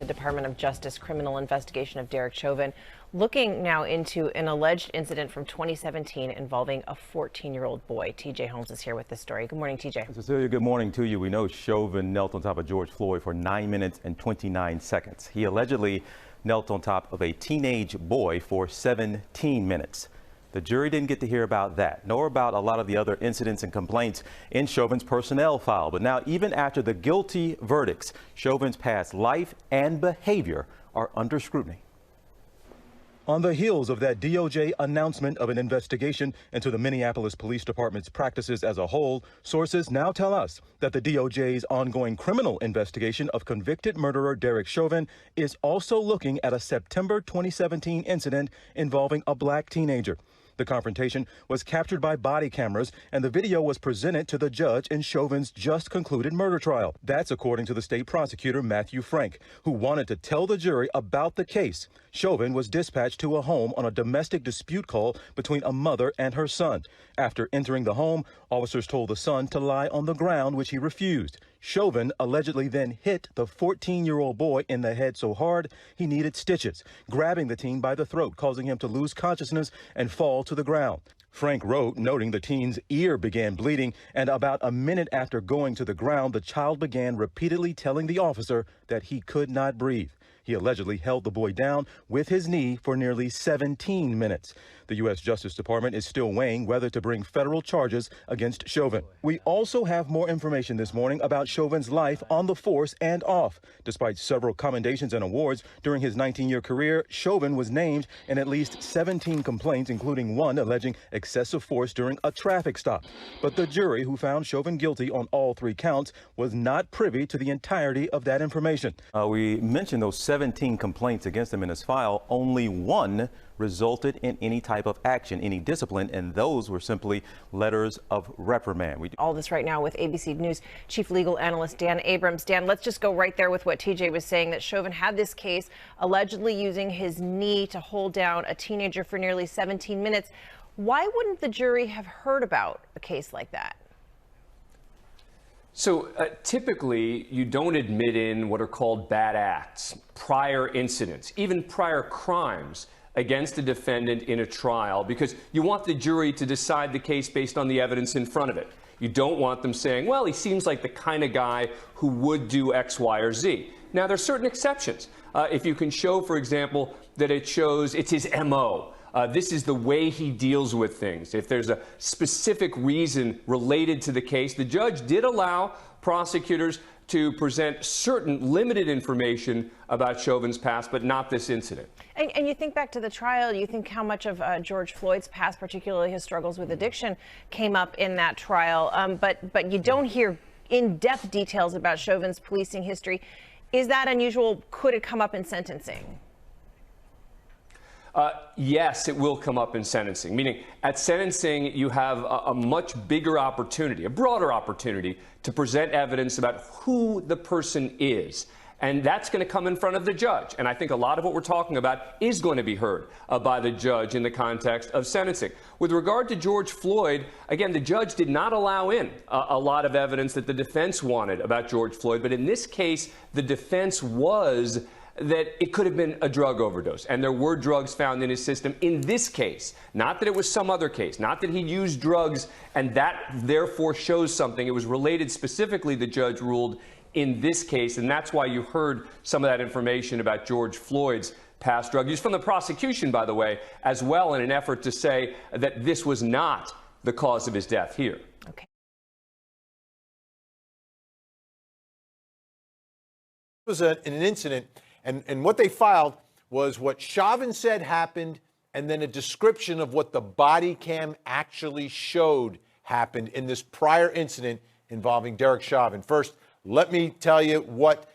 Department of Justice criminal investigation of Derek Chauvin, looking now into an alleged incident from 2017 involving a 14-year-old boy. TJ Holmes is here with this story. Good morning, TJ. Cecilia, good morning to you. We know Chauvin knelt on top of George Floyd for 9 minutes and 29 seconds. He allegedly knelt on top of a teenage boy for 17 minutes. The jury didn't get to hear about that, nor about a lot of the other incidents and complaints in Chauvin's personnel file. But now, even after the guilty verdicts, Chauvin's past life and behavior are under scrutiny. On the heels of that DOJ announcement of an investigation into the Minneapolis Police Department's practices as a whole, sources now tell us that the DOJ's ongoing criminal investigation of convicted murderer Derek Chauvin is also looking at a September 2017 incident involving a black teenager. The confrontation was captured by body cameras, and the video was presented to the judge in Chauvin's just concluded murder trial. That's according to the state prosecutor, Matthew Frank, who wanted to tell the jury about the case. Chauvin was dispatched to a home on a domestic dispute call between a mother and her son. After entering the home, officers told the son to lie on the ground, which he refused. Chauvin allegedly then hit the 14-year-old boy in the head so hard he needed stitches, grabbing the teen by the throat, causing him to lose consciousness and fall to the ground. Frank wrote, noting the teen's ear began bleeding, and about a minute after going to the ground, the child began repeatedly telling the officer that he could not breathe. He allegedly held the boy down with his knee for nearly 17 minutes. The U.S. Justice Department is still weighing whether to bring federal charges against Chauvin. We also have more information this morning about Chauvin's life on the force and off. Despite several commendations and awards during his 19-year career, Chauvin was named in at least 17 complaints, including one alleging excessive force during a traffic stop. But the jury, who found Chauvin guilty on all 3 counts, was not privy to the entirety of that information. We mentioned those 17 complaints against him in his file. Only one resulted in any type of action, any discipline, and those were simply letters of reprimand. All this right now with ABC News Chief Legal Analyst Dan Abrams. Dan, let's just go right there with what TJ was saying, that Chauvin had this case allegedly using his knee to hold down a teenager for nearly 17 minutes. Why wouldn't the jury have heard about a case like that? So typically, you don't admit in what are called bad acts, prior incidents, even prior crimes against a defendant in a trial, because you want the jury to decide the case based on the evidence in front of it. You don't want them saying, well, he seems like the kind of guy who would do X, Y, or Z. Now, there are certain exceptions. If you can show, for example, that it shows it's his MO. This is the way he deals with things. If there's a specific reason related to the case, the judge did allow prosecutors to present certain limited information about Chauvin's past, but not this incident. And you think back to the trial, you think how much of George Floyd's past, particularly his struggles with addiction, came up in that trial. But you don't hear in-depth details about Chauvin's policing history. Is that unusual? Could it come up in sentencing? Yes, it will come up in sentencing, meaning at sentencing, you have a much bigger opportunity, a broader opportunity to present evidence about who the person is. And that's going to come in front of the judge. And I think a lot of what we're talking about is going to be heard by the judge in the context of sentencing. With regard to George Floyd, again, the judge did not allow in a lot of evidence that the defense wanted about George Floyd. But in this case, the defense was that it could have been a drug overdose, and there were drugs found in his system in this case. Not that it was some other case, not that he used drugs, and that therefore shows something. It was related specifically, the judge ruled, in this case, and that's why you heard some of that information about George Floyd's past drug use from the prosecution, by the way, as well, in an effort to say that this was not the cause of his death here. Okay. It was an incident. And what they filed was what Chauvin said happened, and then a description of what the body cam actually showed happened in this prior incident involving Derek Chauvin. First, let me tell you what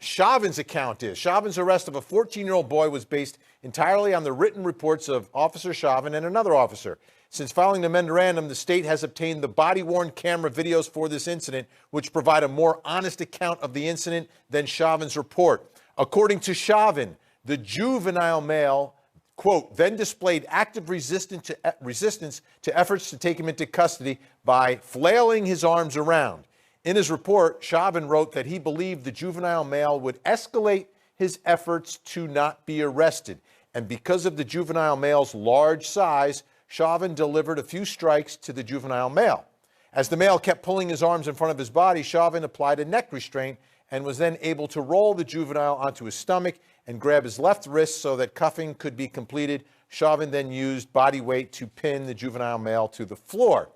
Chauvin's account is. Chauvin's arrest of a 14-year-old boy was based entirely on the written reports of Officer Chauvin and another officer. Since filing the memorandum, the state has obtained the body-worn camera videos for this incident, which provide a more honest account of the incident than Chauvin's report. According to Chauvin, the juvenile male, quote, then displayed active resistance to efforts to take him into custody by flailing his arms around. In his report, Chauvin wrote that he believed the juvenile male would escalate his efforts to not be arrested. And because of the juvenile male's large size, Chauvin delivered a few strikes to the juvenile male. As the male kept pulling his arms in front of his body, Chauvin applied a neck restraint and was then able to roll the juvenile onto his stomach and grab his left wrist so that cuffing could be completed. Chauvin then used body weight to pin the juvenile male to the floor.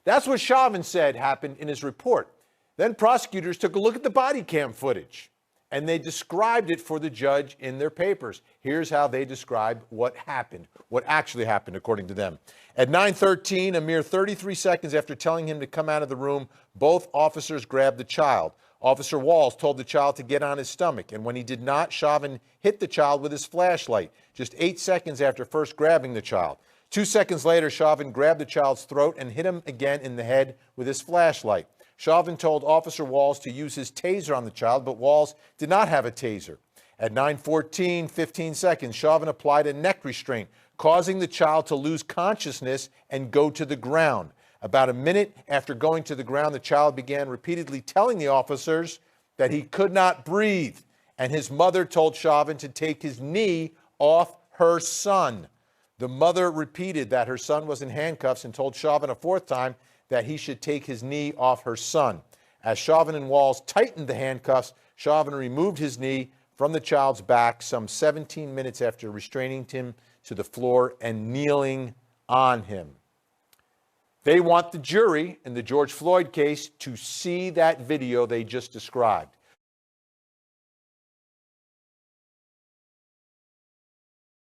That's what Chauvin said happened in his report. Then prosecutors took a look at the body cam footage, and they described it for the judge in their papers. Here's how they describe what happened, what actually happened, according to them. At 9:13, a mere 33 seconds after telling him to come out of the room, both officers grabbed the child. Officer Walls told the child to get on his stomach, and when he did not, Chauvin hit the child with his flashlight, just 8 seconds after first grabbing the child. 2 seconds later, Chauvin grabbed the child's throat and hit him again in the head with his flashlight. Chauvin told Officer Walls to use his taser on the child, but Walls did not have a taser. At 9:14, 15 seconds, Chauvin applied a neck restraint, causing the child to lose consciousness and go to the ground. About a minute after going to the ground, the child began repeatedly telling the officers that he could not breathe, and his mother told Chauvin to take his knee off her son. The mother repeated that her son was in handcuffs and told Chauvin a fourth time that he should take his knee off her son. As Chauvin and Walls tightened the handcuffs, Chauvin removed his knee from the child's back some 17 minutes after restraining him to the floor and kneeling on him. They want the jury in the George Floyd case to see that video they just described.